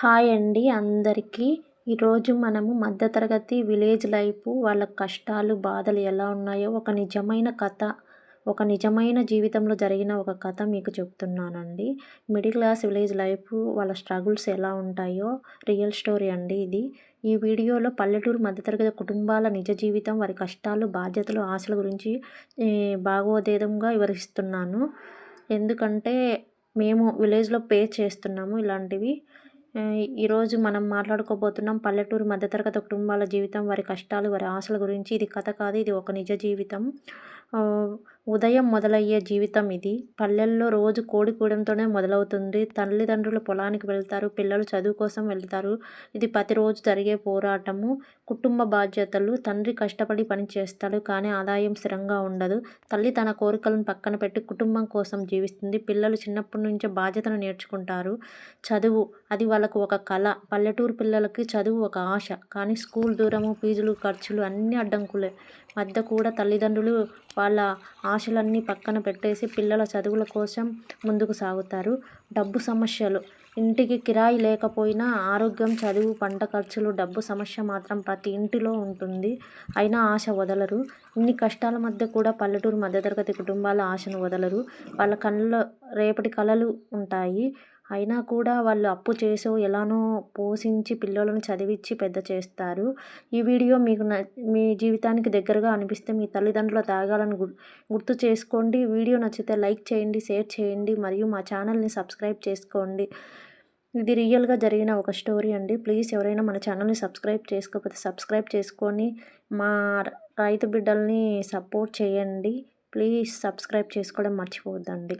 Hi అండి అందరికీ. ఈరోజు మనము మధ్యతరగతి విలేజ్ లైఫ్ వాళ్ళ కష్టాలు, బాధలు ఎలా ఉన్నాయో ఒక నిజమైన జీవితంలో జరిగిన ఒక కథ మీకు చెప్తున్నానండి. మిడిల్ క్లాస్ విలేజ్ లైఫ్ వాళ్ళ స్ట్రగుల్స్ ఎలా ఉంటాయో రియల్ స్టోరీ అండి ఇది. ఈ వీడియోలో పల్లెటూరు మధ్యతరగతి కుటుంబాల నిజ జీవితం, వారి కష్టాలు, బాధ్యతలు, ఆశల గురించి భాగోద్వేగంగా వివరిస్తున్నాను. ఎందుకంటే మేము విలేజ్‌లో చేస్తున్నాము ఇలాంటివి. ఈరోజు మనం మాట్లాడుకోబోతున్నాం పల్లెటూరు మధ్యతరగతి కుటుంబాల జీవితం, వారి కష్టాలు, వారి ఆశల గురించి. ఇది కథ కాదు, ఇది ఒక నిజ జీవితం. ఉదయం మొదలయ్యే జీవితం ఇది. పల్లెల్లో రోజు కోడి కూయడంతోనే మొదలవుతుంది. తల్లిదండ్రులు పొలానికి వెళ్తారు, పిల్లలు చదువు కోసం వెళ్తారు. ఇది ప్రతిరోజు జరిగే పోరాటము. కుటుంబ బాధ్యతలు. తండ్రి కష్టపడి పని చేస్తాడు, కానీ ఆదాయం స్థిరంగా ఉండదు. తల్లి తన కోరికలను పక్కన పెట్టి కుటుంబం కోసం జీవిస్తుంది. పిల్లలు చిన్నప్పటి నుంచే బాధ్యతను నేర్చుకుంటారు. చదువు అది వాళ్ళకు ఒక కళ. పల్లెటూరు పిల్లలకి చదువు ఒక ఆశ, కానీ స్కూల్ దూరము, ఫీజులు, ఖర్చులు అన్నీ అడ్డంకులే మధ్య కూడా తల్లిదండ్రులు వాళ్ళ ఆశలన్నీ పక్కన పెట్టేసి పిల్లల చదువుల కోసం ముందుకు సాగుతారు. డబ్బు సమస్యలు. ఇంటికి కిరాయి లేకపోయినా ఆరోగ్యం, చదువు, పంట ఖర్చులు, డబ్బు సమస్య మాత్రం ప్రతి ఇంటిలో ఉంటుంది. అయినా ఆశ వదలరు. ఇన్ని కష్టాల మధ్య కూడా పల్లెటూరు మధ్యతరగతి కుటుంబాల ఆశను వదలరు. వాళ్ళ కళ్ళలో రేపటి కలలు ఉంటాయి. అయినా కూడా వాళ్ళు అప్పు చేసో ఎలానో పోషించి పిల్లలను చదివించి పెద్ద చేస్తారు. ఈ వీడియో మీకు మీ జీవితానికి దగ్గరగా అనిపిస్తే మీ తల్లిదండ్రుల త్యాగాలను గుర్తు చేసుకోండి. వీడియో నచ్చితే లైక్ చేయండి, షేర్ చేయండి మరియు మా ఛానల్ని సబ్స్క్రైబ్ చేసుకోండి. ఇది రియల్గా జరిగిన ఒక స్టోరీ అండి. ప్లీజ్ ఎవరైనా మన ఛానల్ని సబ్స్క్రైబ్ చేసుకోకపోతే సబ్స్క్రైబ్ చేసుకొని మా రైతు బిడ్డల్ని సపోర్ట్ చేయండి. ప్లీజ్ సబ్స్క్రైబ్ చేసుకోవడం మర్చిపోవద్దండి.